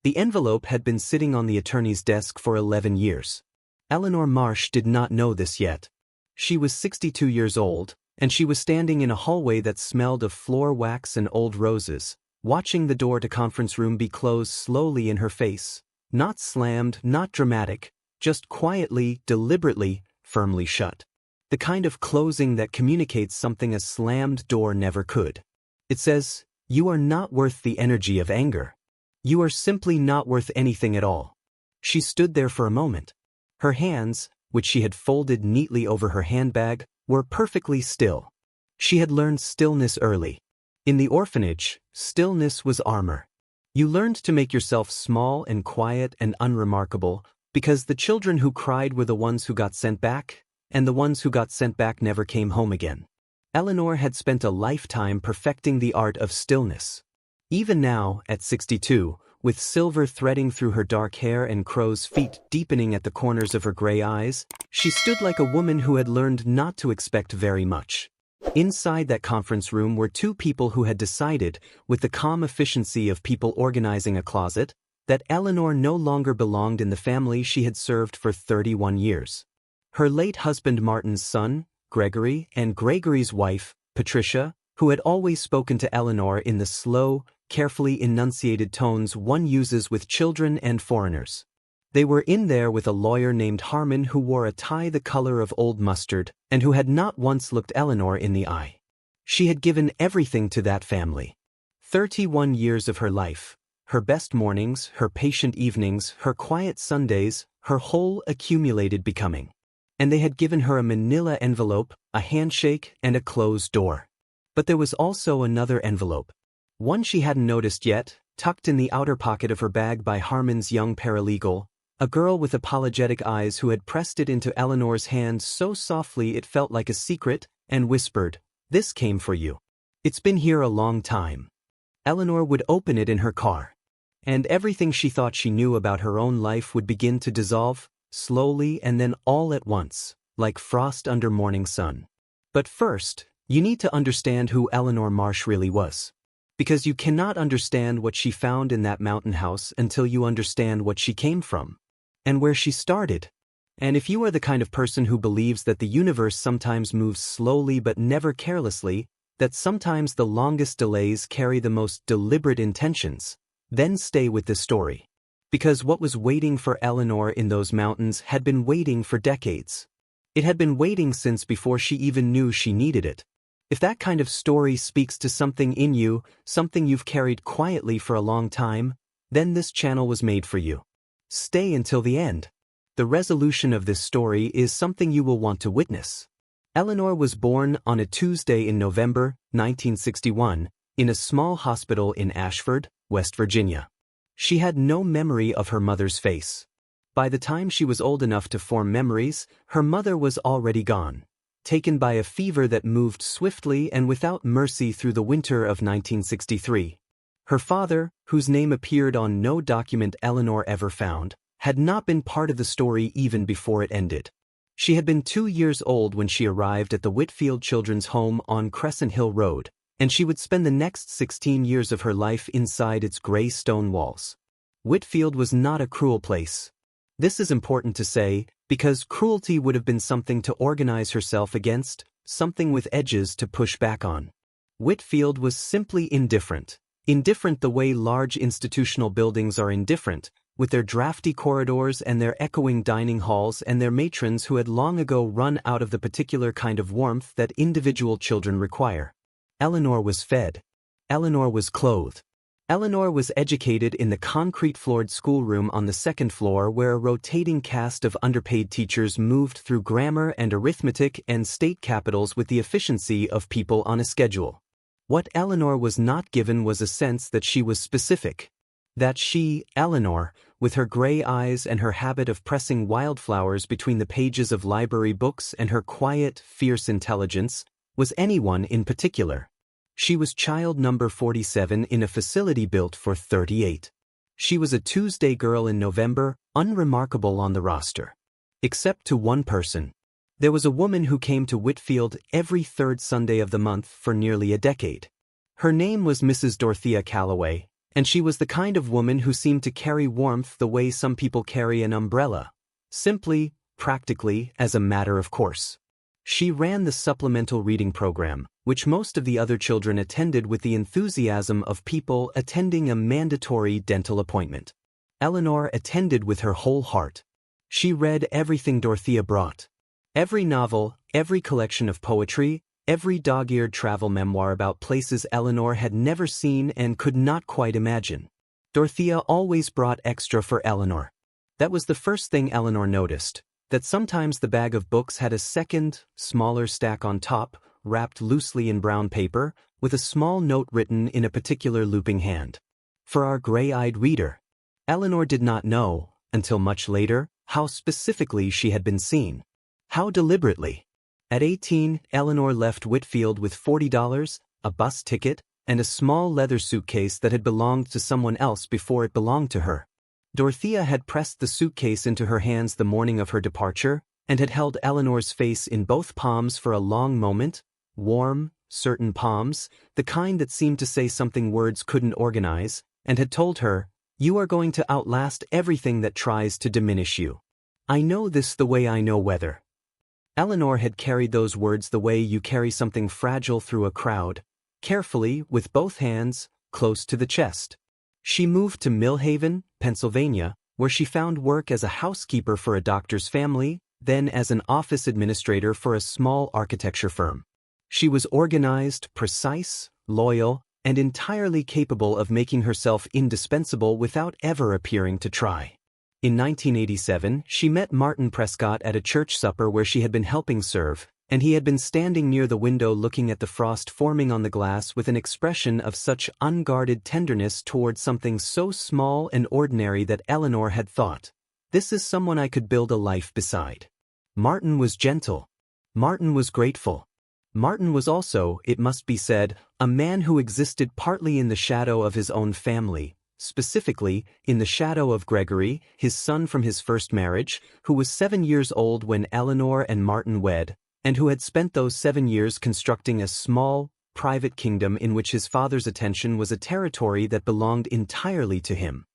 The envelope had been sitting on the attorney's desk for 11 years. Eleanor Marsh did not know this yet. She was 62 years old, and she was standing in a hallway that smelled of floor wax and old roses, watching the door to conference room be closed slowly in her face. Not slammed, not dramatic, just quietly, deliberately, firmly shut. The kind of closing that communicates something a slammed door never could. It says, "You are not worth the energy of anger. You are simply not worth anything at all." She stood there for a moment. Her hands, which she had folded neatly over her handbag, were perfectly still. She had learned stillness early. In the orphanage, stillness was armor. You learned to make yourself small and quiet and unremarkable, because the children who cried were the ones who got sent back, and the ones who got sent back never came home again. Eleanor had spent a lifetime perfecting the art of stillness. Even now, at 62, with silver threading through her dark hair and crow's feet deepening at the corners of her gray eyes, she stood like a woman who had learned not to expect very much. Inside that conference room were two people who had decided, with the calm efficiency of people organizing a closet, that Eleanor no longer belonged in the family she had served for 31 years. Her late husband Martin's son, Gregory, and Gregory's wife, Patricia, who had always spoken to Eleanor in the slow, carefully enunciated tones one uses with children and foreigners. They were in there with a lawyer named Harmon who wore a tie the color of old mustard and who had not once looked Eleanor in the eye. She had given everything to that family. 31 years of her life, her best mornings, her patient evenings, her quiet Sundays, her whole accumulated becoming. And they had given her a manila envelope, a handshake, and a closed door. But there was also another envelope. One she hadn't noticed yet, tucked in the outer pocket of her bag by Harmon's young paralegal, a girl with apologetic eyes who had pressed it into Eleanor's hand so softly it felt like a secret, and whispered, "This came for you. It's been here a long time." Eleanor would open it in her car. And everything she thought she knew about her own life would begin to dissolve, slowly and then all at once, like frost under morning sun. But first, you need to understand who Eleanor Marsh really was. Because you cannot understand what she found in that mountain house until you understand what she came from, and where she started. And if you are the kind of person who believes that the universe sometimes moves slowly but never carelessly, that sometimes the longest delays carry the most deliberate intentions, then stay with this story. Because what was waiting for Eleanor in those mountains had been waiting for decades. It had been waiting since before she even knew she needed it. If that kind of story speaks to something in you, something you've carried quietly for a long time, then this channel was made for you. Stay until the end. The resolution of this story is something you will want to witness. Eleanor was born on a Tuesday in November 1961 in a small hospital in Ashford, West Virginia. She had no memory of her mother's face. By the time she was old enough to form memories, her mother was already gone, taken by a fever that moved swiftly and without mercy through the winter of 1963. Her father, whose name appeared on no document Eleanor ever found, had not been part of the story even before it ended. She had been 2 years old when she arrived at the Whitfield Children's Home on Crescent Hill Road, and she would spend the next 16 years of her life inside its gray stone walls. Whitfield was not a cruel place. This is important to say, because cruelty would have been something to organize herself against, something with edges to push back on. Whitfield was simply indifferent. Indifferent the way large institutional buildings are indifferent, with their drafty corridors and their echoing dining halls and their matrons who had long ago run out of the particular kind of warmth that individual children require. Eleanor was fed. Eleanor was clothed. Eleanor was educated in the concrete-floored schoolroom on the second floor where a rotating cast of underpaid teachers moved through grammar and arithmetic and state capitals with the efficiency of people on a schedule. What Eleanor was not given was a sense that she was specific. That she, Eleanor, with her gray eyes and her habit of pressing wildflowers between the pages of library books and her quiet, fierce intelligence, was anyone in particular. She was child number 47 in a facility built for 38. She was a Tuesday girl in November, unremarkable on the roster. Except to one person. There was a woman who came to Whitfield every third Sunday of the month for nearly a decade. Her name was Mrs. Dorothea Calloway, And she was the kind of woman who seemed to carry warmth the way some people carry an umbrella. Simply, practically, as a matter of course. She ran the supplemental reading program, which most of the other children attended with the enthusiasm of people attending a mandatory dental appointment. Eleanor attended with her whole heart. She read everything Dorothea brought. Every novel, every collection of poetry, every dog-eared travel memoir about places Eleanor had never seen and could not quite imagine. Dorothea always brought extra for Eleanor. That was the first thing Eleanor noticed, that sometimes the bag of books had a second, smaller stack on top, wrapped loosely in brown paper, with a small note written in a particular looping hand. For our gray-eyed reader. Eleanor did not know, until much later, how specifically she had been seen. How deliberately. At 18, Eleanor left Whitfield with $40, a bus ticket, and a small leather suitcase that had belonged to someone else before it belonged to her. Dorothea had pressed the suitcase into her hands the morning of her departure, and had held Eleanor's face in both palms for a long moment, warm, certain palms, the kind that seemed to say something words couldn't organize, and had told her, "You are going to outlast everything that tries to diminish you. I know this the way I know weather." Eleanor had carried those words the way you carry something fragile through a crowd, carefully, with both hands, close to the chest. She moved to Millhaven, Pennsylvania, where she found work as a housekeeper for a doctor's family, then as an office administrator for a small architecture firm. She was organized, precise, loyal, and entirely capable of making herself indispensable without ever appearing to try. In 1987, she met Martin Prescott at a church supper where she had been helping serve, and he had been standing near the window looking at the frost forming on the glass with an expression of such unguarded tenderness toward something so small and ordinary that Eleanor had thought, "This is someone I could build a life beside." Martin was gentle. Martin was grateful. Martin was also, it must be said, a man who existed partly in the shadow of his own family, specifically, in the shadow of Gregory, his son from his first marriage, who was 7 years old when Eleanor and Martin wed, and who had spent those 7 years constructing a small, private kingdom in which his father's attention was a territory that belonged entirely to him.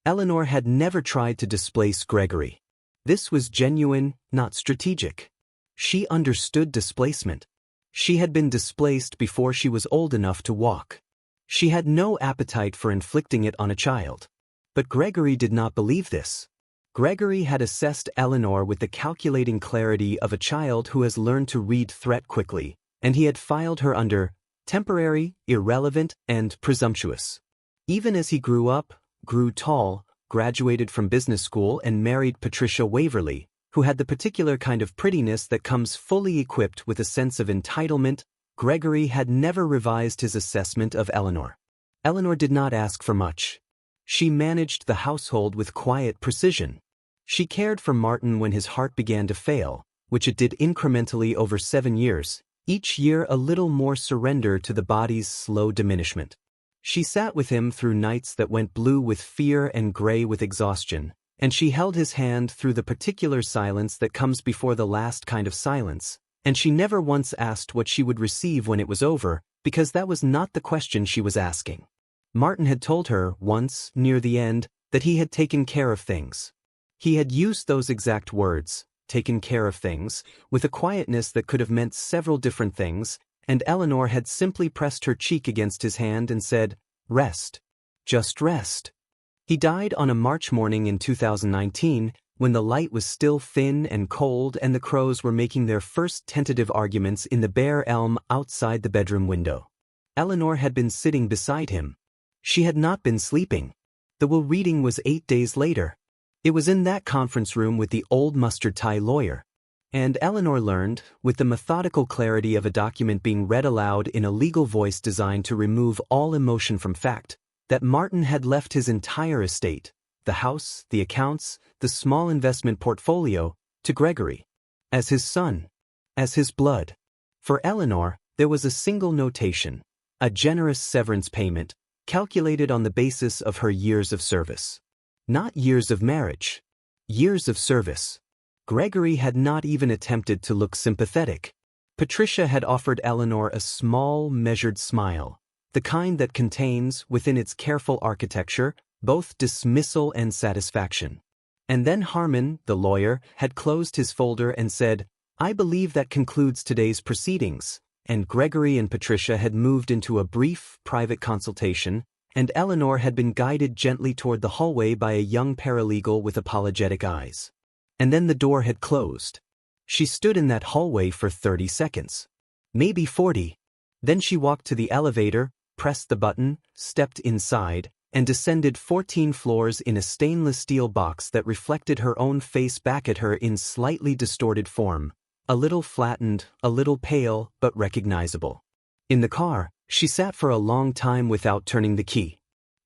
Eleanor had never tried to displace Gregory. This was genuine, not strategic. She understood displacement. She had been displaced before she was old enough to walk. She had no appetite for inflicting it on a child. But Gregory did not believe this. Gregory had assessed Eleanor with the calculating clarity of a child who has learned to read threat quickly, and he had filed her under temporary, irrelevant, and presumptuous. Even as he grew up, grew tall, graduated from business school and married Patricia Waverley, who had the particular kind of prettiness that comes fully equipped with a sense of entitlement, Gregory had never revised his assessment of Eleanor. Eleanor did not ask for much. She managed the household with quiet precision. She cared for Martin when his heart began to fail, which it did incrementally over 7 years, each year a little more surrender to the body's slow diminishment. She sat with him through nights that went blue with fear and gray with exhaustion, and she held his hand through the particular silence that comes before the last kind of silence, and she never once asked what she would receive when it was over, because that was not the question she was asking. Martin had told her, once, near the end, that he had taken care of things. He had used those exact words, taken care of things, with a quietness that could have meant several different things, and Eleanor had simply pressed her cheek against his hand and said, "Rest. Just rest." He died on a March morning in 2019, when the light was still thin and cold and the crows were making their first tentative arguments in the bare elm outside the bedroom window. Eleanor had been sitting beside him. She had not been sleeping. The will reading was 8 days later. It was in that conference room with the old mustard-tie lawyer. And Eleanor learned, with the methodical clarity of a document being read aloud in a legal voice designed to remove all emotion from fact, that Martin had left his entire estate, the house, the accounts, the small investment portfolio, to Gregory. As his son. As his blood. For Eleanor, there was a single notation, a generous severance payment, calculated on the basis of her years of service. Not years of marriage. Years of service. Gregory had not even attempted to look sympathetic. Patricia had offered Eleanor a small, measured smile, the kind that contains, within its careful architecture, both dismissal and satisfaction. And then Harmon, the lawyer, had closed his folder and said, "I believe that concludes today's proceedings," and Gregory and Patricia had moved into a brief, private consultation, and Eleanor had been guided gently toward the hallway by a young paralegal with apologetic eyes. And then the door had closed. She stood in that hallway for 30 seconds. Maybe 40. Then she walked to the elevator, pressed the button, stepped inside, and descended 14 floors in a stainless steel box that reflected her own face back at her in slightly distorted form, a little flattened, a little pale, but recognizable. In the car, she sat for a long time without turning the key.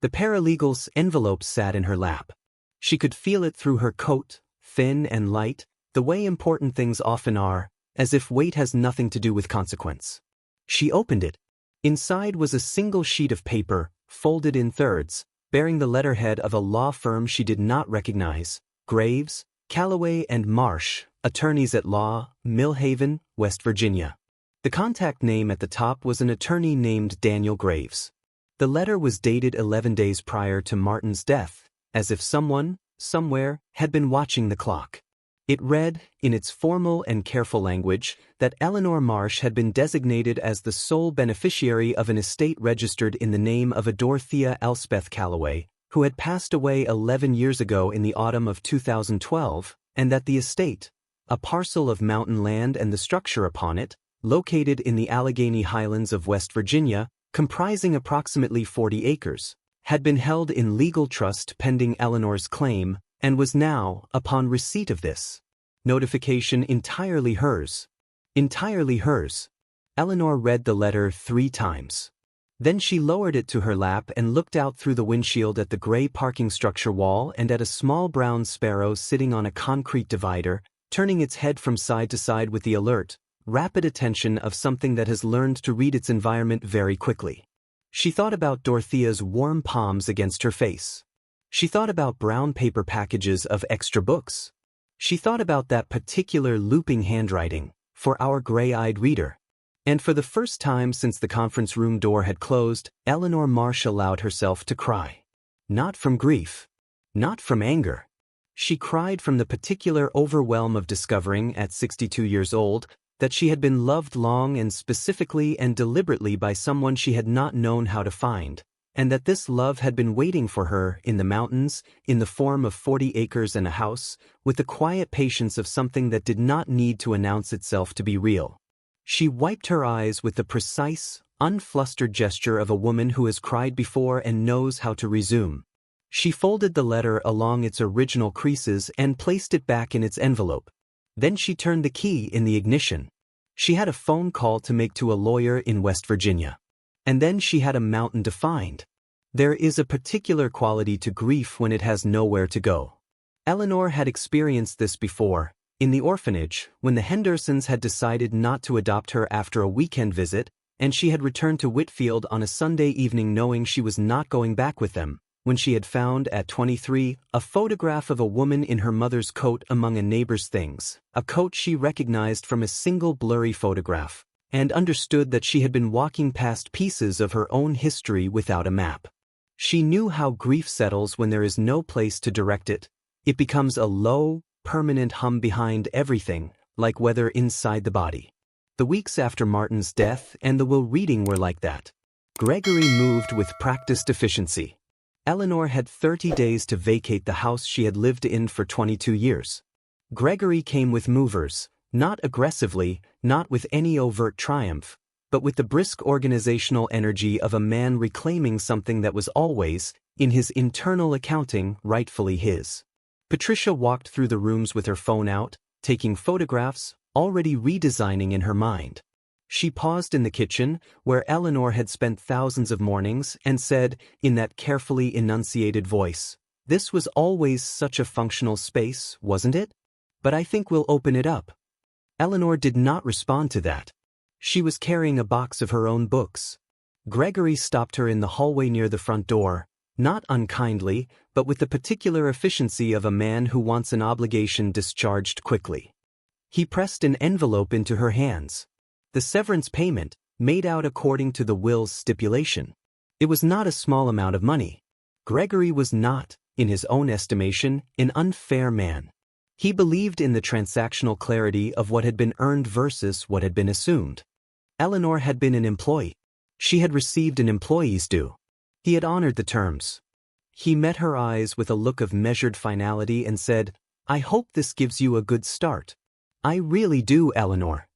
The paralegal's envelope sat in her lap. She could feel it through her coat, thin and light, the way important things often are, as if weight has nothing to do with consequence. She opened it. Inside was a single sheet of paper, folded in thirds, bearing the letterhead of a law firm she did not recognize, Graves, Calloway and Marsh, attorneys at law, Millhaven, West Virginia. The contact name at the top was an attorney named Daniel Graves. The letter was dated 11 days prior to Martin's death, as if someone, somewhere, had been watching the clock. It read, in its formal and careful language, that Eleanor Marsh had been designated as the sole beneficiary of an estate registered in the name of a Dorothea Elspeth Calloway, who had passed away 11 years ago in the autumn of 2012, and that the estate, a parcel of mountain land and the structure upon it, located in the Allegheny Highlands of West Virginia, comprising approximately 40 acres, had been held in legal trust pending Eleanor's claim, and was now, upon receipt of this notification, entirely hers. Entirely hers. Eleanor read the letter 3 times. Then she lowered it to her lap and looked out through the windshield at the gray parking structure wall and at a small brown sparrow sitting on a concrete divider, turning its head from side to side with the alert, rapid attention of something that has learned to read its environment very quickly. She thought about Dorothea's warm palms against her face. She thought about brown paper packages of extra books. She thought about that particular looping handwriting, for our gray-eyed reader. And for the first time since the conference room door had closed, Eleanor Marsh allowed herself to cry. Not from grief. Not from anger. She cried from the particular overwhelm of discovering, at 62 years old, that she had been loved long and specifically and deliberately by someone she had not known how to find, and that this love had been waiting for her in the mountains, in the form of 40 acres and a house, with the quiet patience of something that did not need to announce itself to be real. She wiped her eyes with the precise, unflustered gesture of a woman who has cried before and knows how to resume. She folded the letter along its original creases and placed it back in its envelope. Then she turned the key in the ignition. She had a phone call to make to a lawyer in West Virginia. And then she had a mountain to find. There is a particular quality to grief when it has nowhere to go. Eleanor had experienced this before, in the orphanage, when the Hendersons had decided not to adopt her after a weekend visit, and she had returned to Whitfield on a Sunday evening knowing she was not going back with them, when she had found, at 23, a photograph of a woman in her mother's coat among a neighbor's things, a coat she recognized from a single blurry photograph, and understood that she had been walking past pieces of her own history without a map. She knew how grief settles when there is no place to direct it. It becomes a low, permanent hum behind everything, like weather inside the body. The weeks after Martin's death and the will reading were like that. Gregory moved with practiced efficiency. Eleanor had 30 days to vacate the house she had lived in for 22 years. Gregory came with movers, not aggressively, not with any overt triumph, but with the brisk organizational energy of a man reclaiming something that was always, in his internal accounting, rightfully his. Patricia walked through the rooms with her phone out, taking photographs, already redesigning in her mind. She paused in the kitchen, where Eleanor had spent thousands of mornings, and said, in that carefully enunciated voice, "This was always such a functional space, wasn't it? But I think we'll open it up." Eleanor did not respond to that. She was carrying a box of her own books. Gregory stopped her in the hallway near the front door, not unkindly, but with the particular efficiency of a man who wants an obligation discharged quickly. He pressed an envelope into her hands. The severance payment, made out according to the will's stipulation. It was not a small amount of money. Gregory was not, in his own estimation, an unfair man. He believed in the transactional clarity of what had been earned versus what had been assumed. Eleanor had been an employee. She had received an employee's due. He had honored the terms. He met her eyes with a look of measured finality and said, "I hope this gives you a good start." "I really do, Eleanor."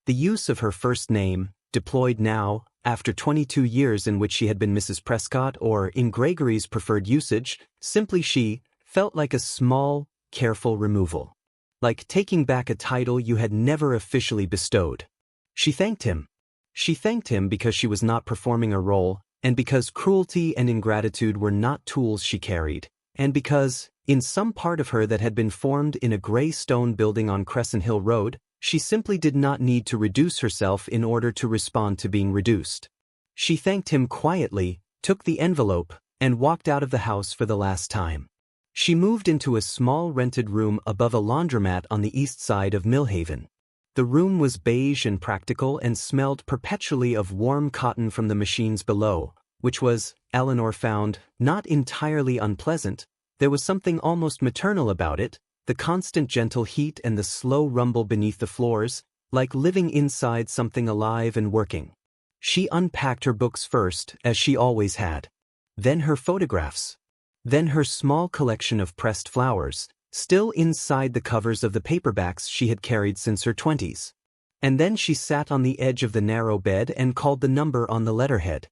The use of her first name, deployed now, after 22 years in which she had been Mrs. Prescott, or, in Gregory's preferred usage, simply she, felt like a small, careful removal. Like taking back a title you had never officially bestowed. She thanked him. She thanked him because she was not performing a role, and because cruelty and ingratitude were not tools she carried, and because, in some part of her that had been formed in a gray stone building on Crescent Hill Road, she simply did not need to reduce herself in order to respond to being reduced. She thanked him quietly, took the envelope, and walked out of the house for the last time. She moved into a small rented room above a laundromat on the east side of Millhaven. The room was beige and practical and smelled perpetually of warm cotton from the machines below, which was, Eleanor found, not entirely unpleasant. There was something almost maternal about it, the constant gentle heat and the slow rumble beneath the floors, like living inside something alive and working. She unpacked her books first, as she always had. Then her photographs. Then her small collection of pressed flowers, still inside the covers of the paperbacks she had carried since her 20s. And then she sat on the edge of the narrow bed and called the number on the letterhead.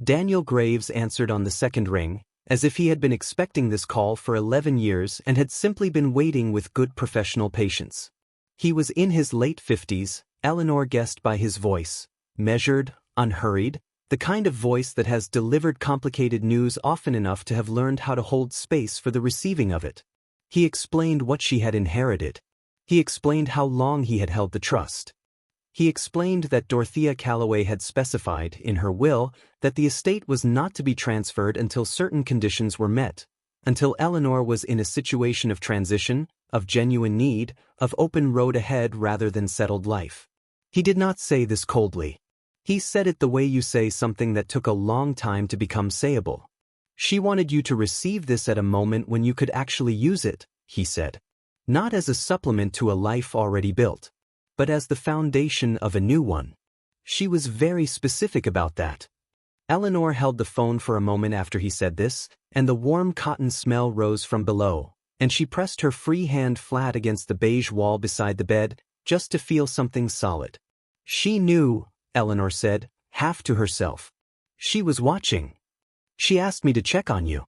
Daniel Graves answered on the second ring, as if he had been expecting this call for 11 years and had simply been waiting with good professional patience. He was in his late 50s, Eleanor guessed by his voice, measured, unhurried, the kind of voice that has delivered complicated news often enough to have learned how to hold space for the receiving of it. He explained what she had inherited. He explained how long he had held the trust. He explained that Dorothea Calloway had specified, in her will, that the estate was not to be transferred until certain conditions were met, until Eleanor was in a situation of transition, of genuine need, of open road ahead rather than settled life. He did not say this coldly. He said it the way you say something that took a long time to become sayable. She wanted you to receive this at a moment when you could actually use it, he said. Not as a supplement to a life already built, but as the foundation of a new one. She was very specific about that. Eleanor held the phone for a moment after he said this, and the warm cotton smell rose from below, and she pressed her free hand flat against the beige wall beside the bed, just to feel something solid. She knew, Eleanor said, half to herself. She was watching. She asked me to check on you.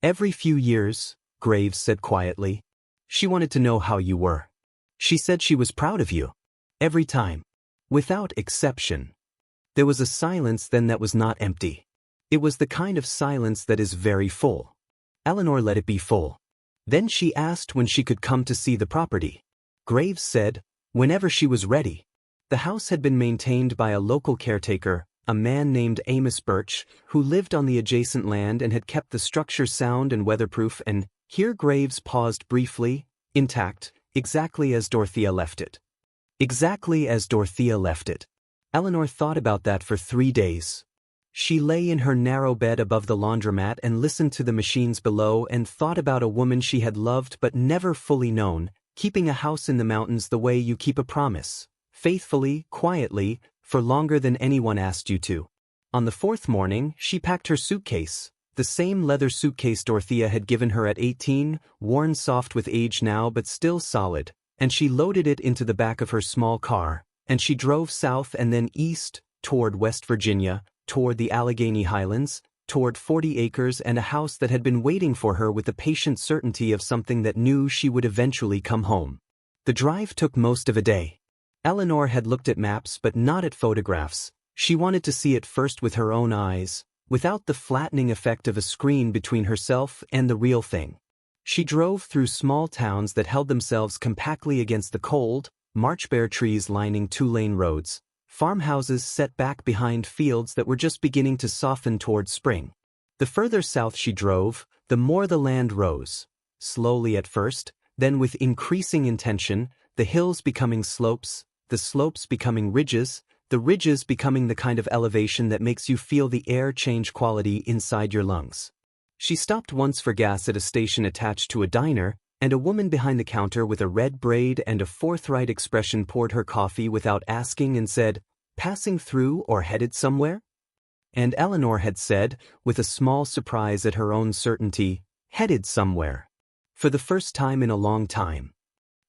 Every few years, Graves said quietly. She wanted to know how you were. She said she was proud of you. Every time. Without exception. There was a silence then that was not empty. It was the kind of silence that is very full. Eleanor let it be full. Then she asked when she could come to see the property. Graves said, whenever she was ready. The house had been maintained by a local caretaker, a man named Amos Birch, who lived on the adjacent land and had kept the structure sound and weatherproof and, here Graves paused briefly, intact, exactly as Dorothea left it. Exactly as Dorothea left it. Eleanor thought about that for 3 days. She lay in her narrow bed above the laundromat and listened to the machines below and thought about a woman she had loved but never fully known, keeping a house in the mountains the way you keep a promise, faithfully, quietly, for longer than anyone asked you to. On the 4th morning, she packed her suitcase, the same leather suitcase Dorothea had given her at 18, worn soft with age now but still solid, and she loaded it into the back of her small car, and she drove south and then east, toward West Virginia, toward the Allegheny Highlands, toward 40 acres and a house that had been waiting for her with the patient certainty of something that knew she would eventually come home. The drive took most of a day. Eleanor had looked at maps but not at photographs. She wanted to see it first with her own eyes, without the flattening effect of a screen between herself and the real thing. She drove through small towns that held themselves compactly against the cold, marchbear trees lining 2-lane roads, farmhouses set back behind fields that were just beginning to soften toward spring. The further south she drove, the more the land rose, slowly at first, then with increasing intention, the hills becoming slopes, the slopes becoming ridges, the ridges becoming the kind of elevation that makes you feel the air change quality inside your lungs. She stopped once for gas at a station attached to a diner, and a woman behind the counter with a red braid and a forthright expression poured her coffee without asking and said, "Passing through or headed somewhere?" And Eleanor had said, with a small surprise at her own certainty, "Headed somewhere." For the first time in a long time.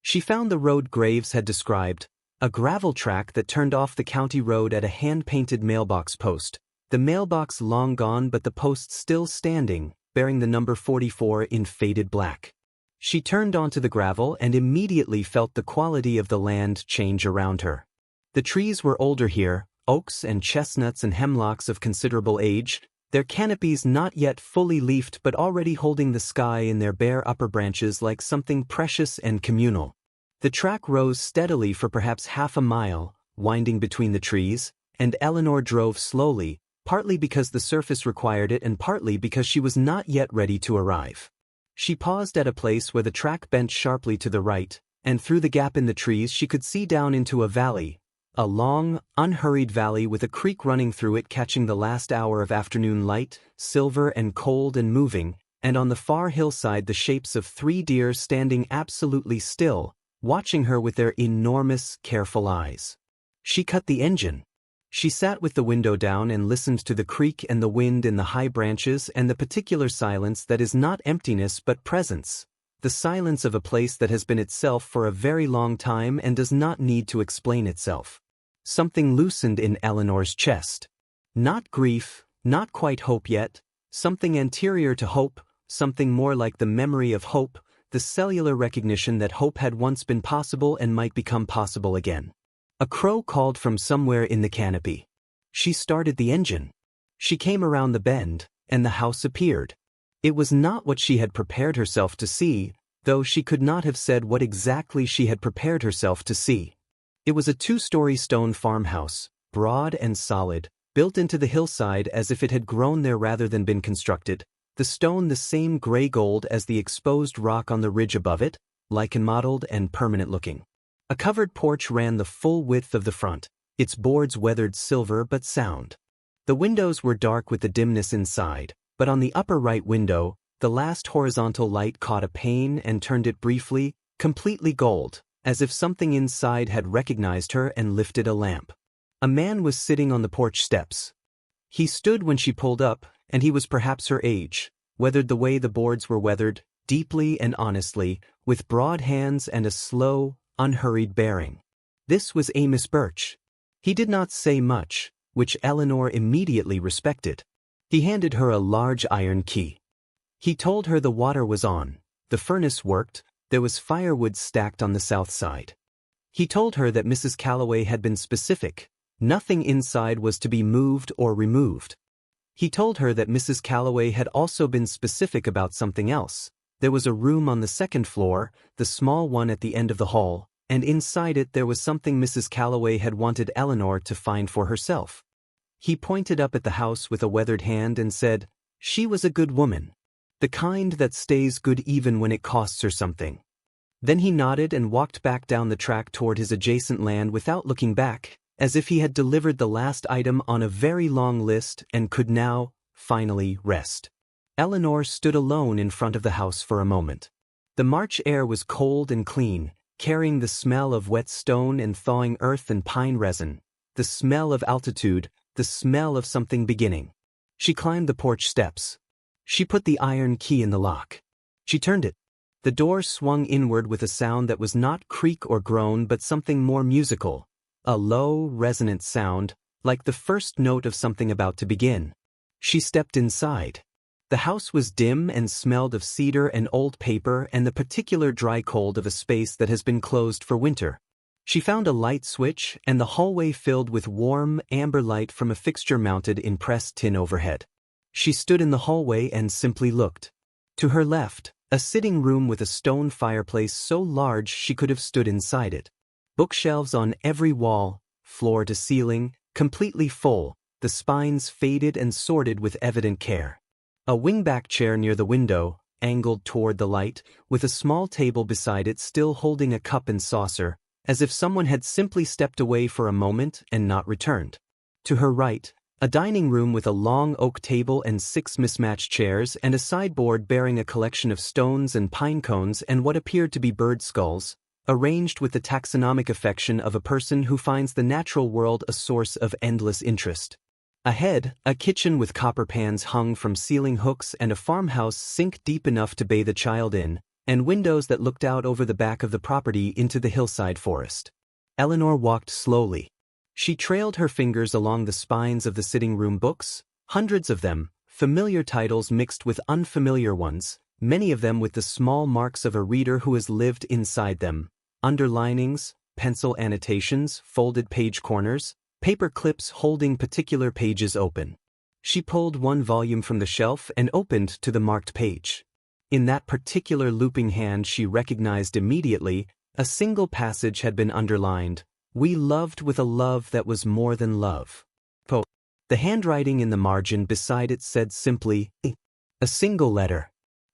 She found the road Graves had described, a gravel track that turned off the county road at a hand-painted mailbox post, the mailbox long gone but the post still standing, bearing the number 44 in faded black. She turned onto the gravel and immediately felt the quality of the land change around her. The trees were older here, oaks and chestnuts and hemlocks of considerable age, their canopies not yet fully leafed but already holding the sky in their bare upper branches like something precious and communal. The track rose steadily for perhaps half a mile, winding between the trees, and Eleanor drove slowly, partly because the surface required it and partly because she was not yet ready to arrive. She paused at a place where the track bent sharply to the right, and through the gap in the trees she could see down into a valley, a long, unhurried valley with a creek running through it catching the last hour of afternoon light, silver and cold and moving, and on the far hillside the shapes of 3 deer standing absolutely still, watching her with their enormous, careful eyes. She cut the engine. She sat with the window down and listened to the creek and the wind in the high branches and the particular silence that is not emptiness but presence, the silence of a place that has been itself for a very long time and does not need to explain itself. Something loosened in Eleanor's chest. Not grief, not quite hope yet, something anterior to hope, something more like the memory of hope, the cellular recognition that hope had once been possible and might become possible again. A crow called from somewhere in the canopy. She started the engine. She came around the bend, and the house appeared. It was not what she had prepared herself to see, though she could not have said what exactly she had prepared herself to see. It was a 2-story stone farmhouse, broad and solid, built into the hillside as if it had grown there rather than been constructed, the stone the same gray-gold as the exposed rock on the ridge above it, lichen-mottled and permanent-looking. A covered porch ran the full width of the front, its boards weathered silver but sound. The windows were dark with the dimness inside, but on the upper right window, the last horizontal light caught a pane and turned it briefly, completely gold, as if something inside had recognized her and lifted a lamp. A man was sitting on the porch steps. He stood when she pulled up, and he was perhaps her age, weathered the way the boards were weathered, deeply and honestly, with broad hands and a slow, unhurried bearing. This was Amos Birch. He did not say much, which Eleanor immediately respected. He handed her a large iron key. He told her the water was on, the furnace worked, there was firewood stacked on the south side. He told her that Mrs. Calloway had been specific, nothing inside was to be moved or removed. He told her that Mrs. Calloway had also been specific about something else. There was a room on the 2nd floor, the small one at the end of the hall, and inside it there was something Mrs. Calloway had wanted Eleanor to find for herself. He pointed up at the house with a weathered hand and said, "She was a good woman. The kind that stays good even when it costs her something." Then he nodded and walked back down the track toward his adjacent land without looking back, as if he had delivered the last item on a very long list and could now, finally, rest. Eleanor stood alone in front of the house for a moment. The March air was cold and clean, carrying the smell of wet stone and thawing earth and pine resin, the smell of altitude, the smell of something beginning. She climbed the porch steps. She put the iron key in the lock. She turned it. The door swung inward with a sound that was not creak or groan but something more musical, a low, resonant sound, like the first note of something about to begin. She stepped inside. The house was dim and smelled of cedar and old paper and the particular dry cold of a space that has been closed for winter. She found a light switch and the hallway filled with warm, amber light from a fixture mounted in pressed tin overhead. She stood in the hallway and simply looked. To her left, a sitting room with a stone fireplace so large she could have stood inside it. Bookshelves on every wall, floor to ceiling, completely full, the spines faded and sorted with evident care. A wingback chair near the window, angled toward the light, with a small table beside it still holding a cup and saucer, as if someone had simply stepped away for a moment and not returned. To her right, a dining room with a long oak table and 6 mismatched chairs and a sideboard bearing a collection of stones and pine cones and what appeared to be bird skulls, arranged with the taxonomic affection of a person who finds the natural world a source of endless interest. Ahead, a kitchen with copper pans hung from ceiling hooks and a farmhouse sink deep enough to bathe a child in, and windows that looked out over the back of the property into the hillside forest. Eleanor walked slowly. She trailed her fingers along the spines of the sitting room books, hundreds of them, familiar titles mixed with unfamiliar ones, many of them with the small marks of a reader who has lived inside them, underlinings, pencil annotations, folded page corners, paper clips holding particular pages open. She pulled one volume from the shelf and opened to the marked page. In that particular looping hand she recognized immediately, a single passage had been underlined: "We loved with a love that was more than love." The handwriting in the margin beside it said simply, "I." A single letter.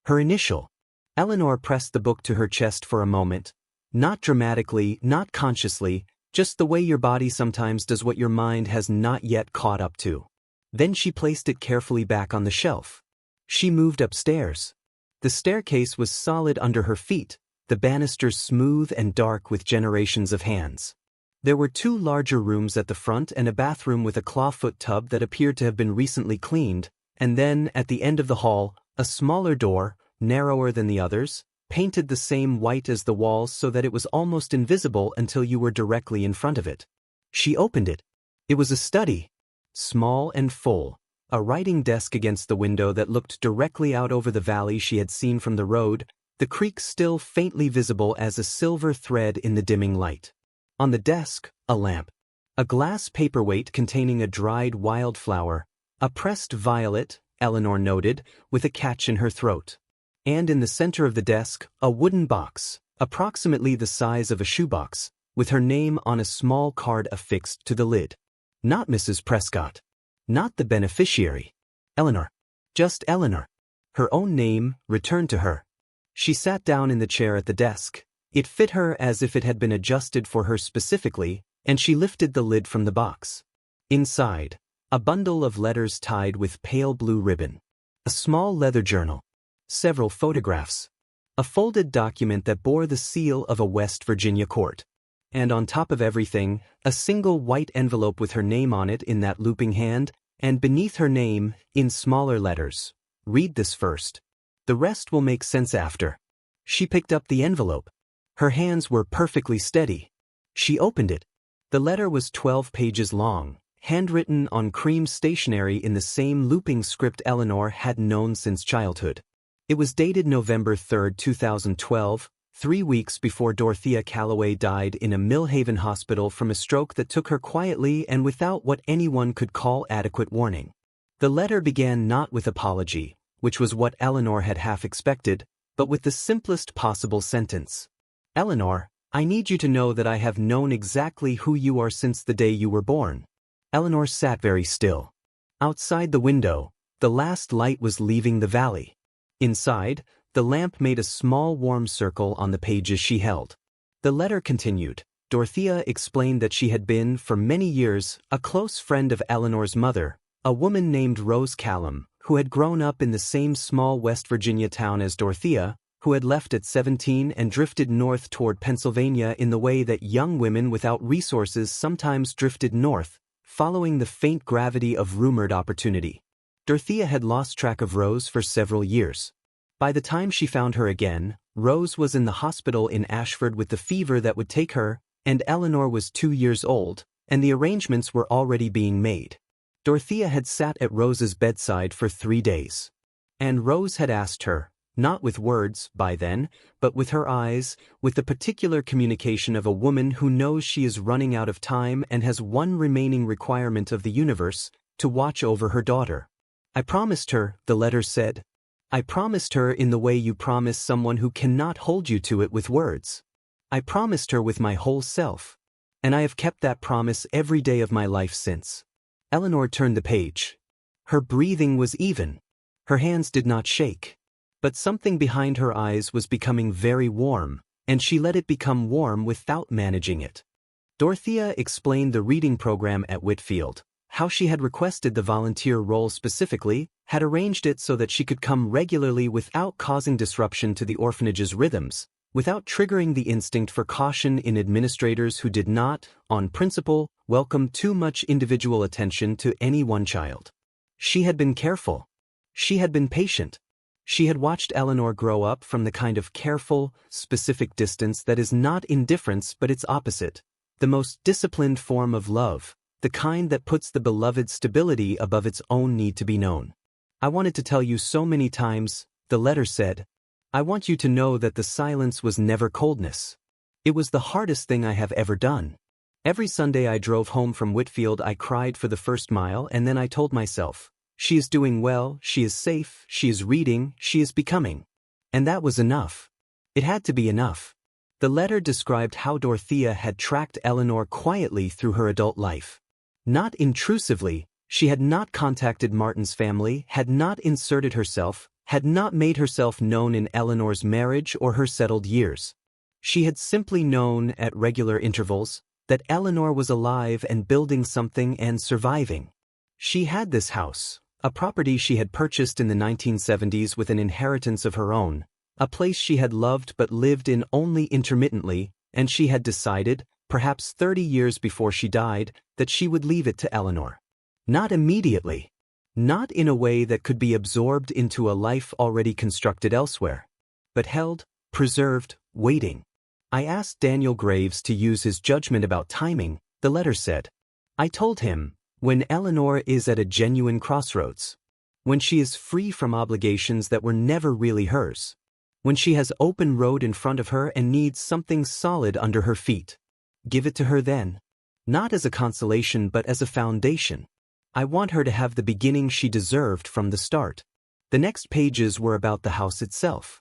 Her initial. Eleanor pressed the book to her chest for a moment. Not dramatically, not consciously, just the way your body sometimes does what your mind has not yet caught up to. Then she placed it carefully back on the shelf. She moved upstairs. The staircase was solid under her feet, the banisters smooth and dark with generations of hands. There were 2 larger rooms at the front and a bathroom with a clawfoot tub that appeared to have been recently cleaned, and then, at the end of the hall, a smaller door, narrower than the others, painted the same white as the walls so that it was almost invisible until you were directly in front of it. She opened it. It was a study. Small and full. A writing desk against the window that looked directly out over the valley she had seen from the road, the creek still faintly visible as a silver thread in the dimming light. On the desk, a lamp. A glass paperweight containing a dried wildflower, a pressed violet, Eleanor noted, with a catch in her throat. And in the center of the desk, a wooden box, approximately the size of a shoebox, with her name on a small card affixed to the lid. Not Mrs. Prescott. Not the beneficiary. Eleanor. Just Eleanor. Her own name returned to her. She sat down in the chair at the desk. It fit her as if it had been adjusted for her specifically, and she lifted the lid from the box. Inside, a bundle of letters tied with pale blue ribbon. A small leather journal. Several photographs. A folded document that bore the seal of a West Virginia court. And on top of everything, a single white envelope with her name on it in that looping hand, and beneath her name, in smaller letters, "Read this first. The rest will make sense after." She picked up the envelope. Her hands were perfectly steady. She opened it. The letter was 12 pages long, handwritten on cream stationery in the same looping script Eleanor had known since childhood. It was dated November 3, 2012, 3 weeks before Dorothea Calloway died in a Millhaven hospital from a stroke that took her quietly and without what anyone could call adequate warning. The letter began not with apology, which was what Eleanor had half expected, but with the simplest possible sentence. "Eleanor, I need you to know that I have known exactly who you are since the day you were born." Eleanor sat very still. Outside the window, the last light was leaving the valley. Inside, the lamp made a small warm circle on the pages she held. The letter continued. Dorothea explained that she had been, for many years, a close friend of Eleanor's mother, a woman named Rose Callum, who had grown up in the same small West Virginia town as Dorothea, who had left at 17 and drifted north toward Pennsylvania in the way that young women without resources sometimes drifted north, following the faint gravity of rumored opportunity. Dorothea had lost track of Rose for several years. By the time she found her again, Rose was in the hospital in Ashford with the fever that would take her, and Eleanor was 2 years old, and the arrangements were already being made. Dorothea had sat at Rose's bedside for 3 days. And Rose had asked her, not with words by then, but with her eyes, with the particular communication of a woman who knows she is running out of time and has one remaining requirement of the universe, to watch over her daughter. "I promised her," the letter said. "I promised her in the way you promise someone who cannot hold you to it with words. I promised her with my whole self. And I have kept that promise every day of my life since." Eleanor turned the page. Her breathing was even. Her hands did not shake. But something behind her eyes was becoming very warm, and she let it become warm without managing it. Dorothea explained the reading program at Whitfield, how she had requested the volunteer role specifically, had arranged it so that she could come regularly without causing disruption to the orphanage's rhythms, without triggering the instinct for caution in administrators who did not, on principle, welcome too much individual attention to any one child. She had been careful. She had been patient. She had watched Eleanor grow up from the kind of careful, specific distance that is not indifference but its opposite, the most disciplined form of love, the kind that puts the beloved's stability above its own need to be known. "I wanted to tell you so many times," the letter said. "I want you to know that the silence was never coldness. It was the hardest thing I have ever done. Every Sunday I drove home from Whitfield I cried for the first mile and then I told myself, she is doing well, she is safe, she is reading, she is becoming." And that was enough. It had to be enough. The letter described how Dorothea had tracked Eleanor quietly through her adult life. Not intrusively, she had not contacted Martin's family, had not inserted herself, had not made herself known in Eleanor's marriage or her settled years. She had simply known, at regular intervals, that Eleanor was alive and building something and surviving. She had this house, a property she had purchased in the 1970s with an inheritance of her own, a place she had loved but lived in only intermittently, and she had decided, perhaps 30 years before she died, that she would leave it to Eleanor. Not immediately. Not in a way that could be absorbed into a life already constructed elsewhere. But held, preserved, waiting. "I asked Daniel Graves to use his judgment about timing," the letter said. "I told him, when Eleanor is at a genuine crossroads. When she is free from obligations that were never really hers. When she has open road in front of her and needs something solid under her feet. Give it to her then. Not as a consolation but as a foundation. I want her to have the beginning she deserved from the start." The next pages were about the house itself.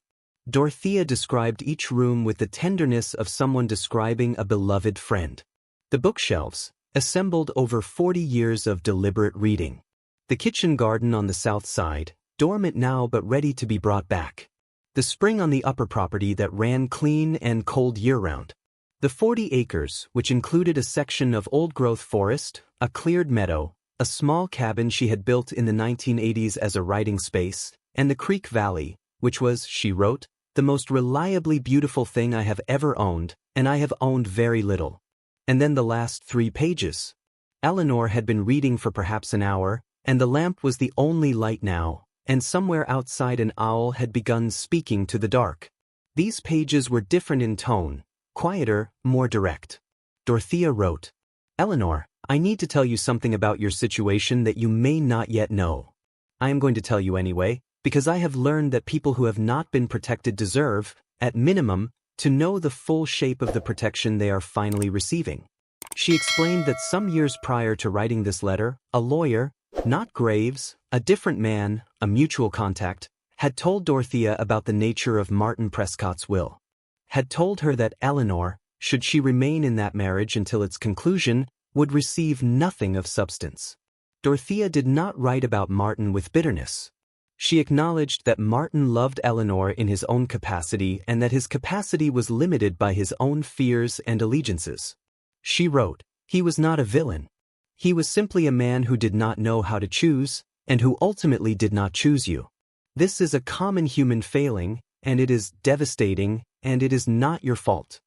Dorothea described each room with the tenderness of someone describing a beloved friend. The bookshelves, assembled over 40 years of deliberate reading. The kitchen garden on the south side, dormant now but ready to be brought back. The spring on the upper property that ran clean and cold year-round. The 40 acres, which included a section of old-growth forest, a cleared meadow, a small cabin she had built in the 1980s as a writing space, and the Creek Valley, which was, she wrote, "the most reliably beautiful thing I have ever owned, and I have owned very little." And then the last 3 pages. Eleanor had been reading for perhaps an hour, and the lamp was the only light now, and somewhere outside an owl had begun speaking to the dark. These pages were different in tone, quieter, more direct. Dorothea wrote, "Eleanor, I need to tell you something about your situation that you may not yet know. I am going to tell you anyway, because I have learned that people who have not been protected deserve, at minimum, to know the full shape of the protection they are finally receiving." She explained that some years prior to writing this letter, a lawyer, not Graves, a different man, a mutual contact, had told Dorothea about the nature of Martin Prescott's will. Had told her that Eleanor, should she remain in that marriage until its conclusion, would receive nothing of substance. Dorothea did not write about Martin with bitterness. She acknowledged that Martin loved Eleanor in his own capacity and that his capacity was limited by his own fears and allegiances. She wrote, "He was not a villain. He was simply a man who did not know how to choose, and who ultimately did not choose you. This is a common human failing, and it is devastating, and it is not your fault."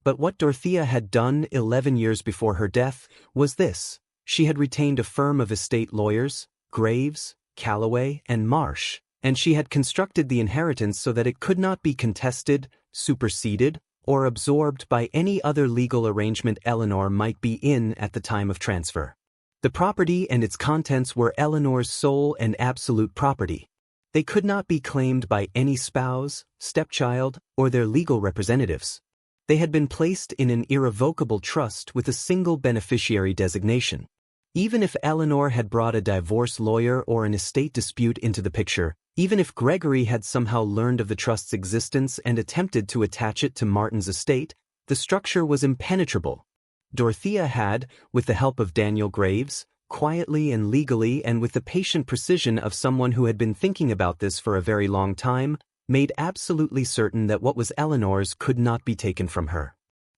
But what Dorothea had done 11 years before her death was this. She had retained a firm of estate lawyers, Graves, Calloway, and Marsh, and she had constructed the inheritance so that it could not be contested, superseded, or absorbed by any other legal arrangement Eleanor might be in at the time of transfer. The property and its contents were Eleanor's sole and absolute property. They could not be claimed by any spouse, stepchild, or their legal representatives. They had been placed in an irrevocable trust with a single beneficiary designation. Even if Eleanor had brought a divorce lawyer or an estate dispute into the picture, even if Gregory had somehow learned of the trust's existence and attempted to attach it to Martin's estate, the structure was impenetrable. Dorothea had, with the help of Daniel Graves, quietly and legally and with the patient precision of someone who had been thinking about this for a very long time, made absolutely certain that what was Eleanor's could not be taken from her.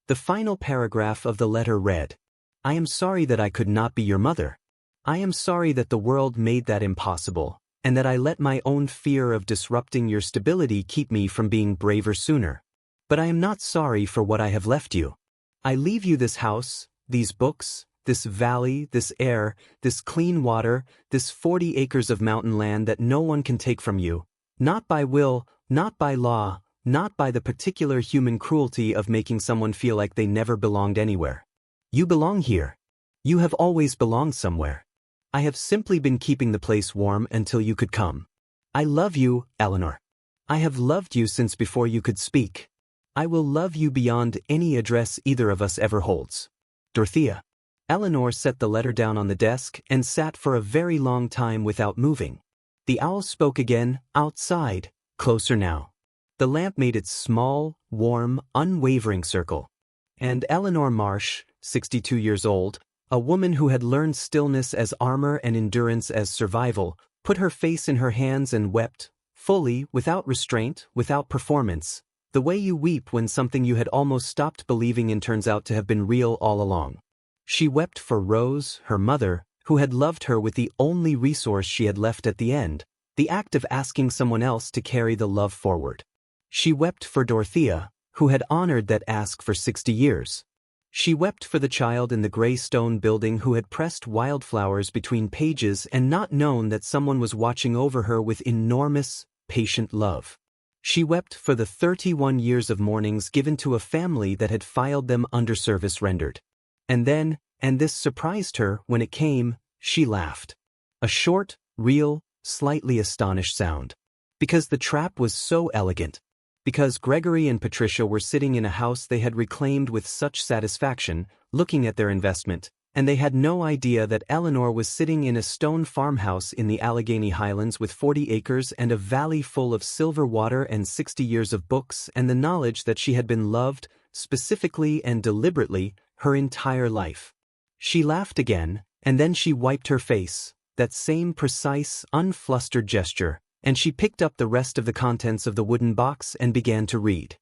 The final paragraph of the letter read, "I am sorry that I could not be your mother. I am sorry that the world made that impossible, and that I let my own fear of disrupting your stability keep me from being braver sooner. But I am not sorry for what I have left you. I leave you this house, these books, this valley, this air, this clean water, this 40 acres of mountain land that no one can take from you, not by will, not by law, not by the particular human cruelty of making someone feel like they never belonged anywhere. You belong here. You have always belonged somewhere. I have simply been keeping the place warm until you could come. I love you, Eleanor. I have loved you since before you could speak. I will love you beyond any address either of us ever holds. Dorothea." Eleanor set the letter down on the desk and sat for a very long time without moving. The owl spoke again, outside, closer now. The lamp made its small, warm, unwavering circle. And Eleanor Marsh, 62 years old, a woman who had learned stillness as armor and endurance as survival, put her face in her hands and wept, fully, without restraint, without performance, the way you weep when something you had almost stopped believing in turns out to have been real all along. She wept for Rose, her mother, who had loved her with the only resource she had left at the end, the act of asking someone else to carry the love forward. She wept for Dorothea, who had honored that ask for 60 years. She wept for the child in the gray stone building who had pressed wildflowers between pages and not known that someone was watching over her with enormous, patient love. She wept for the 31 years of mornings given to a family that had filed them under service rendered. And then, and this surprised her when it came, she laughed. A short, real, slightly astonished sound. Because the trap was so elegant. Because Gregory and Patricia were sitting in a house they had reclaimed with such satisfaction, looking at their investment, and they had no idea that Eleanor was sitting in a stone farmhouse in the Allegheny Highlands with 40 acres and a valley full of silver water and 60 years of books and the knowledge that she had been loved, specifically and deliberately, her entire life. She laughed again, and then she wiped her face, that same precise, unflustered gesture, and she picked up the rest of the contents of the wooden box and began to read.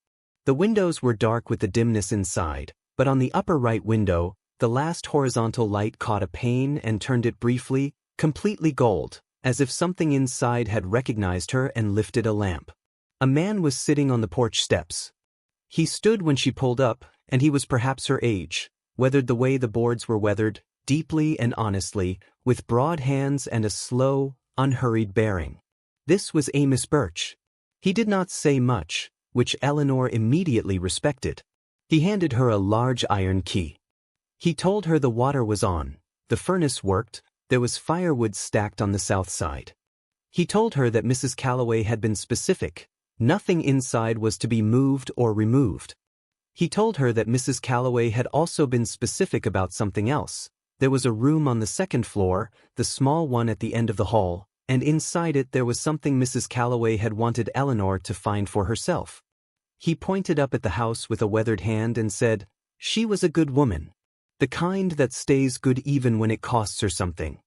The windows were dark with the dimness inside, but on the upper right window, the last horizontal light caught a pane and turned it briefly, completely gold, as if something inside had recognized her and lifted a lamp. A man was sitting on the porch steps. He stood when she pulled up, and he was perhaps her age, weathered the way the boards were weathered, deeply and honestly, with broad hands and a slow, unhurried bearing. This was Amos Birch. He did not say much, which Eleanor immediately respected. He handed her a large iron key. He told her the water was on, the furnace worked, there was firewood stacked on the south side. He told her that Mrs. Calloway had been specific. Nothing inside was to be moved or removed. He told her that Mrs. Calloway had also been specific about something else. There was a room on the second floor, the small one at the end of the hall, and inside it there was something Mrs. Calloway had wanted Eleanor to find for herself. He pointed up at the house with a weathered hand and said, "She was a good woman. The kind that stays good even when it costs her something."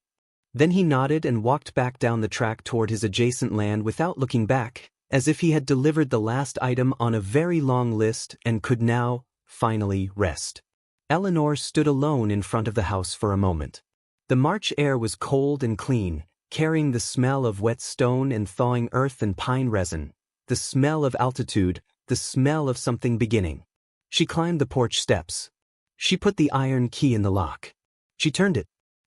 Then he nodded and walked back down the track toward his adjacent land without looking back, as if he had delivered the last item on a very long list and could now, finally, rest. Eleanor stood alone in front of the house for a moment. The March air was cold and clean, carrying the smell of wet stone and thawing earth and pine resin, the smell of altitude, the smell of something beginning. She climbed the porch steps. She put the iron key in the lock. She turned it.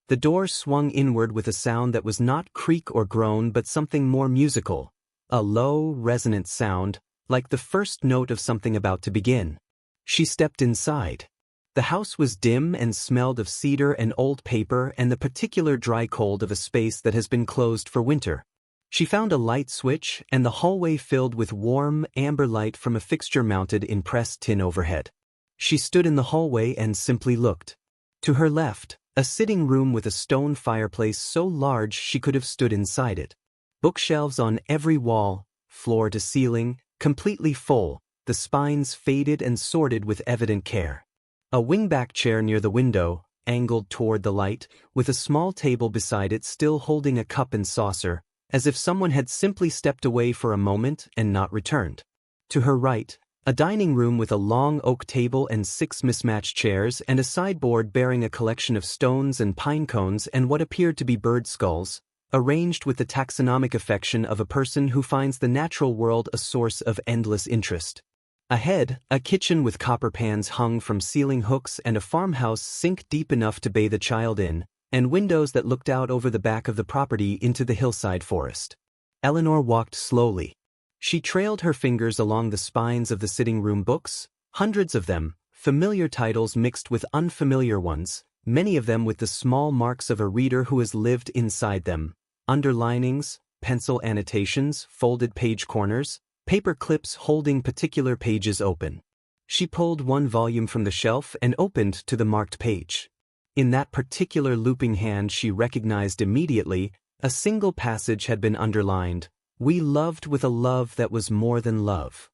The door swung inward with a sound that was not creak or groan but something more musical. A low, resonant sound, like the first note of something about to begin. She stepped inside. The house was dim and smelled of cedar and old paper and the particular dry cold of a space that has been closed for winter. She found a light switch and the hallway filled with warm, amber light from a fixture mounted in pressed tin overhead. She stood in the hallway and simply looked. To her left, a sitting room with a stone fireplace so large she could have stood inside it. Bookshelves on every wall, floor to ceiling, completely full, the spines faded and sorted with evident care. A wingback chair near the window, angled toward the light, with a small table beside it still holding a cup and saucer, as if someone had simply stepped away for a moment and not returned. To her right, a dining room with a long oak table and 6 mismatched chairs and a sideboard bearing a collection of stones and pine cones and what appeared to be bird skulls, arranged with the taxonomic affection of a person who finds the natural world a source of endless interest. Ahead, a kitchen with copper pans hung from ceiling hooks and a farmhouse sink deep enough to bathe a child in, and windows that looked out over the back of the property into the hillside forest. Eleanor walked slowly. She trailed her fingers along the spines of the sitting room books, hundreds of them, familiar titles mixed with unfamiliar ones, many of them with the small marks of a reader who has lived inside them, underlinings, pencil annotations, folded page corners, paper clips holding particular pages open. She pulled one volume from the shelf and opened to the marked page. In that particular looping hand she recognized immediately, a single passage had been underlined: "We loved with a love that was more than love."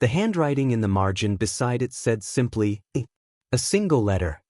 The handwriting in the margin beside it said simply, "I." A single letter.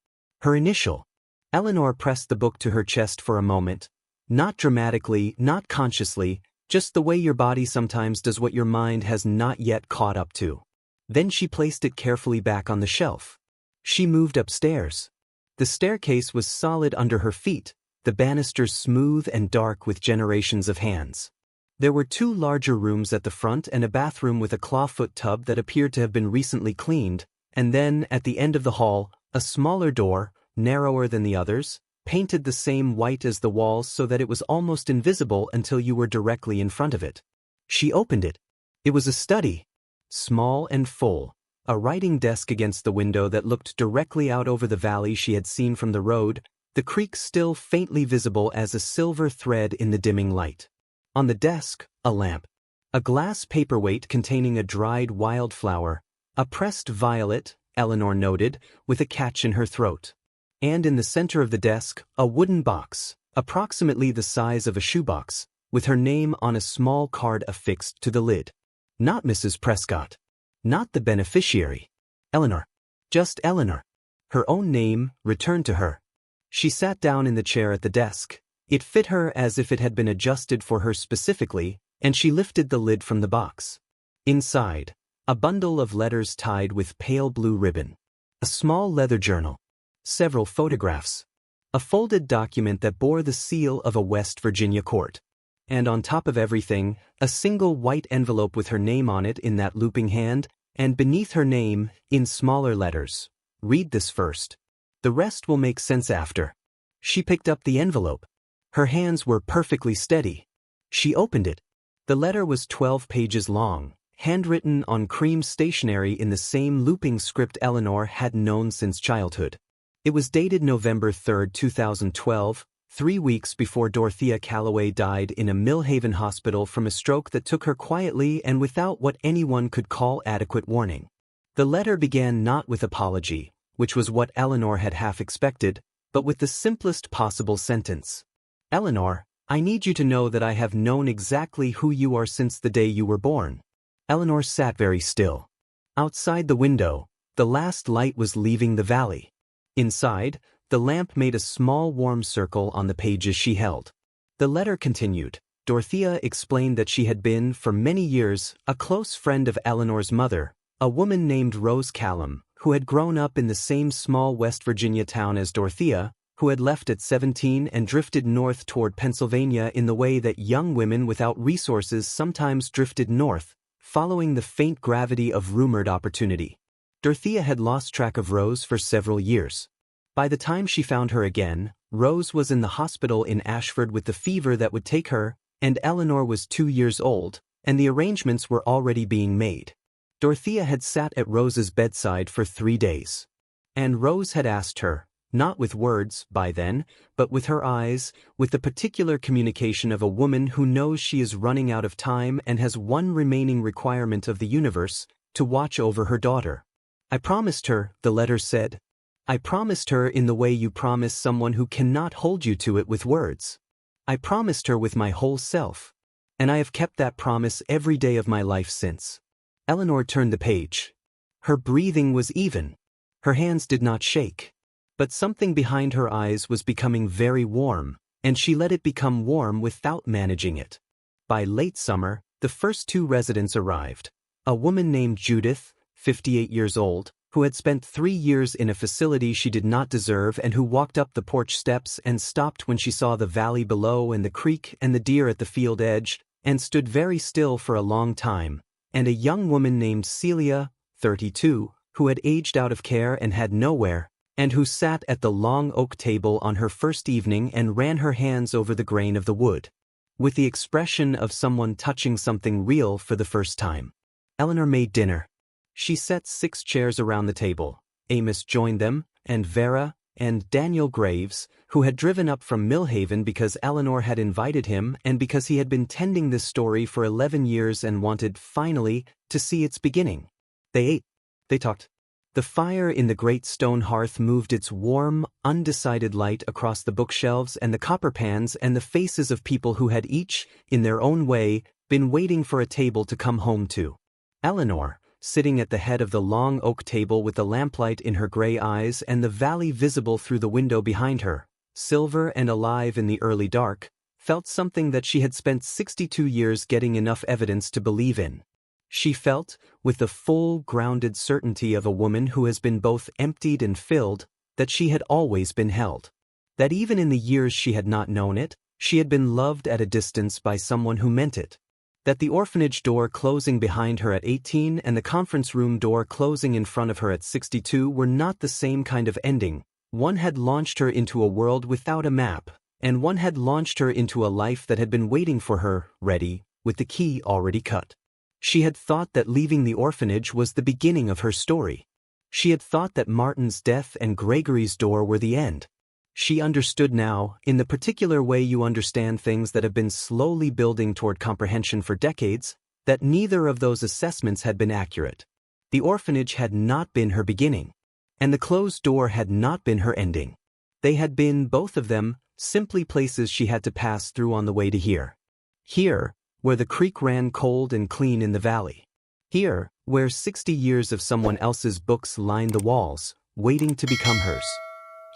Her initial. Eleanor pressed the book to her chest for a moment. Not dramatically, not consciously, just the way your body sometimes does what your mind has not yet caught up to. Then she placed it carefully back on the shelf. She moved upstairs. The staircase was solid under her feet, the banisters smooth and dark with generations of hands. There were 2 larger rooms at the front and a bathroom with a clawfoot tub that appeared to have been recently cleaned, and then, at the end of the hall, a smaller door, narrower than the others, painted the same white as the walls so that it was almost invisible until you were directly in front of it. She opened it. It was a study. Small and full. A writing desk against the window that looked directly out over the valley she had seen from the road, the creek still faintly visible as a silver thread in the dimming light. On the desk, a lamp. A glass paperweight containing a dried wildflower, a pressed violet, Eleanor noted, with a catch in her throat. And in the center of the desk, a wooden box, approximately the size of a shoebox, with her name on a small card affixed to the lid. Not Mrs. Prescott. Not the beneficiary. Eleanor. Just Eleanor. Her own name returned to her. She sat down in the chair at the desk. It fit her as if it had been adjusted for her specifically, and she lifted the lid from the box. Inside, a bundle of letters tied with pale blue ribbon. A small leather journal. Several photographs. A folded document that bore the seal of a West Virginia court. And on top of everything, a single white envelope with her name on it in that looping hand, and beneath her name, in smaller letters, "Read this first. The rest will make sense after." She picked up the envelope. Her hands were perfectly steady. She opened it. The letter was 12 pages long, handwritten on cream stationery in the same looping script Eleanor had known since childhood. It was dated November 3, 2012, 3 weeks before Dorothea Calloway died in a Millhaven hospital from a stroke that took her quietly and without what anyone could call adequate warning. The letter began not with apology, which was what Eleanor had half expected, but with the simplest possible sentence. "Eleanor, I need you to know that I have known exactly who you are since the day you were born." Eleanor sat very still. Outside the window, the last light was leaving the valley. Inside, the lamp made a small warm circle on the pages she held. The letter continued. Dorothea explained that she had been, for many years, a close friend of Eleanor's mother, a woman named Rose Callum, who had grown up in the same small West Virginia town as Dorothea, who had left at 17 and drifted north toward Pennsylvania in the way that young women without resources sometimes drifted north, following the faint gravity of rumored opportunity. Dorothea had lost track of Rose for several years. By the time she found her again, Rose was in the hospital in Ashford with the fever that would take her, and Eleanor was 2 years old, and the arrangements were already being made. Dorothea had sat at Rose's bedside for 3 days. And Rose had asked her, not with words by then, but with her eyes, with the particular communication of a woman who knows she is running out of time and has one remaining requirement of the universe, to watch over her daughter. "I promised her," the letter said. "I promised her in the way you promise someone who cannot hold you to it with words. I promised her with my whole self. And I have kept that promise every day of my life since." Eleanor turned the page. Her breathing was even. Her hands did not shake. But something behind her eyes was becoming very warm, and she let it become warm without managing it. By late summer, the first two residents arrived. A woman named Judith, 58 years old, who had spent 3 years in a facility she did not deserve and who walked up the porch steps and stopped when she saw the valley below and the creek and the deer at the field edge, and stood very still for a long time, and a young woman named Celia, 32, who had aged out of care and had nowhere, and who sat at the long oak table on her first evening and ran her hands over the grain of the wood, with the expression of someone touching something real for the first time. Eleanor made dinner. She set 6 chairs around the table. Amos joined them, and Vera, and Daniel Graves, who had driven up from Millhaven because Eleanor had invited him and because he had been tending this story for 11 years and wanted, finally, to see its beginning. They ate. They talked. The fire in the great stone hearth moved its warm, undecided light across the bookshelves and the copper pans and the faces of people who had each, in their own way, been waiting for a table to come home to. Eleanor, sitting at the head of the long oak table with the lamplight in her gray eyes and the valley visible through the window behind her, silver and alive in the early dark, felt something that she had spent 62 years getting enough evidence to believe in. She felt, with the full, grounded certainty of a woman who has been both emptied and filled, that she had always been held. That even in the years she had not known it, she had been loved at a distance by someone who meant it. That the orphanage door closing behind her at 18 and the conference room door closing in front of her at 62 were not the same kind of ending. One had launched her into a world without a map, and one had launched her into a life that had been waiting for her, ready, with the key already cut. She had thought that leaving the orphanage was the beginning of her story. She had thought that Martin's death and Gregory's door were the end. She understood now, in the particular way you understand things that have been slowly building toward comprehension for decades, that neither of those assessments had been accurate. The orphanage had not been her beginning, and the closed door had not been her ending. They had been, both of them, simply places she had to pass through on the way to here. Here, where the creek ran cold and clean in the valley. Here, where 60 years of someone else's books lined the walls, waiting to become hers.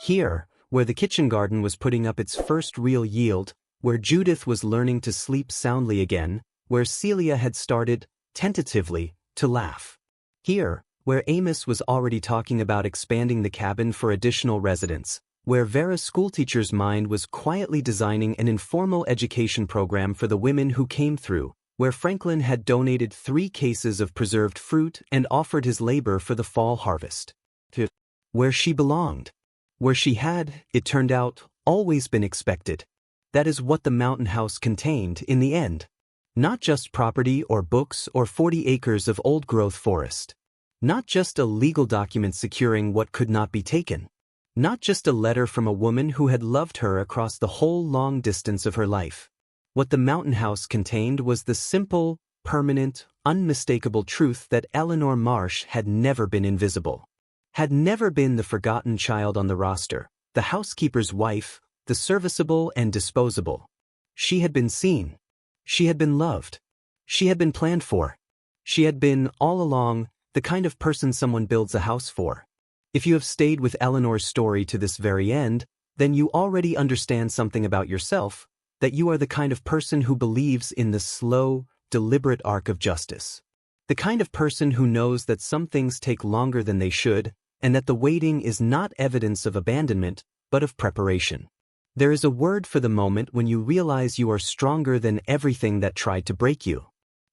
Here, where the kitchen garden was putting up its first real yield, where Judith was learning to sleep soundly again, where Celia had started, tentatively, to laugh. Here, where Amos was already talking about expanding the cabin for additional residents, where Vera's schoolteacher's mind was quietly designing an informal education program for the women who came through, where Franklin had donated 3 cases of preserved fruit and offered his labor for the fall harvest. Where she belonged. Where she had, it turned out, always been expected. That is what the mountain house contained in the end. Not just property or books or 40 acres of old-growth forest. Not just a legal document securing what could not be taken. Not just a letter from a woman who had loved her across the whole long distance of her life. What the mountain house contained was the simple, permanent, unmistakable truth that Eleanor Marsh had never been invisible. Had never been the forgotten child on the roster, the housekeeper's wife, the serviceable and disposable. She had been seen. She had been loved. She had been planned for. She had been, all along, the kind of person someone builds a house for. If you have stayed with Eleanor's story to this very end, then you already understand something about yourself, that you are the kind of person who believes in the slow, deliberate arc of justice. The kind of person who knows that some things take longer than they should, and that the waiting is not evidence of abandonment, but of preparation. There is a word for the moment when you realize you are stronger than everything that tried to break you.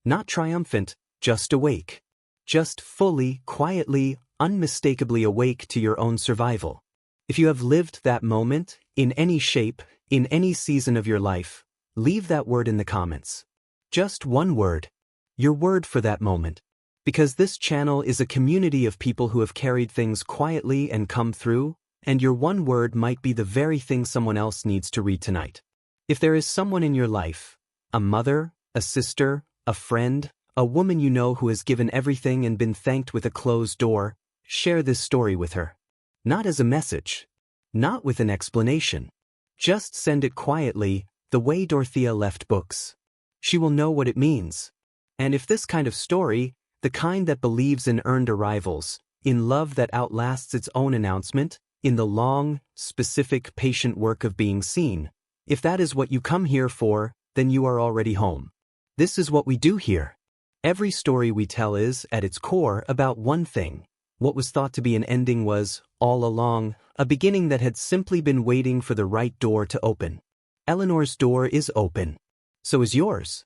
Not triumphant, just awake. Just fully, quietly, unmistakably awake to your own survival. If you have lived that moment, in any shape, in any season of your life, leave that word in the comments. Just one word. Your word for that moment. Because this channel is a community of people who have carried things quietly and come through, and your one word might be the very thing someone else needs to read tonight. If there is someone in your life, a mother, a sister, a friend, a woman you know who has given everything and been thanked with a closed door, share this story with her. Not as a message. Not with an explanation. Just send it quietly, the way Dorothea left books. She will know what it means. And if this kind of story, the kind that believes in earned arrivals, in love that outlasts its own announcement, in the long, specific, patient work of being seen, If that is what you come here for, then you are already home. This is what we do here. Every story we tell is, at its core, about one thing. What was thought to be an ending was, all along, a beginning that had simply been waiting for the right door to open. Eleanor's door is open. So is yours.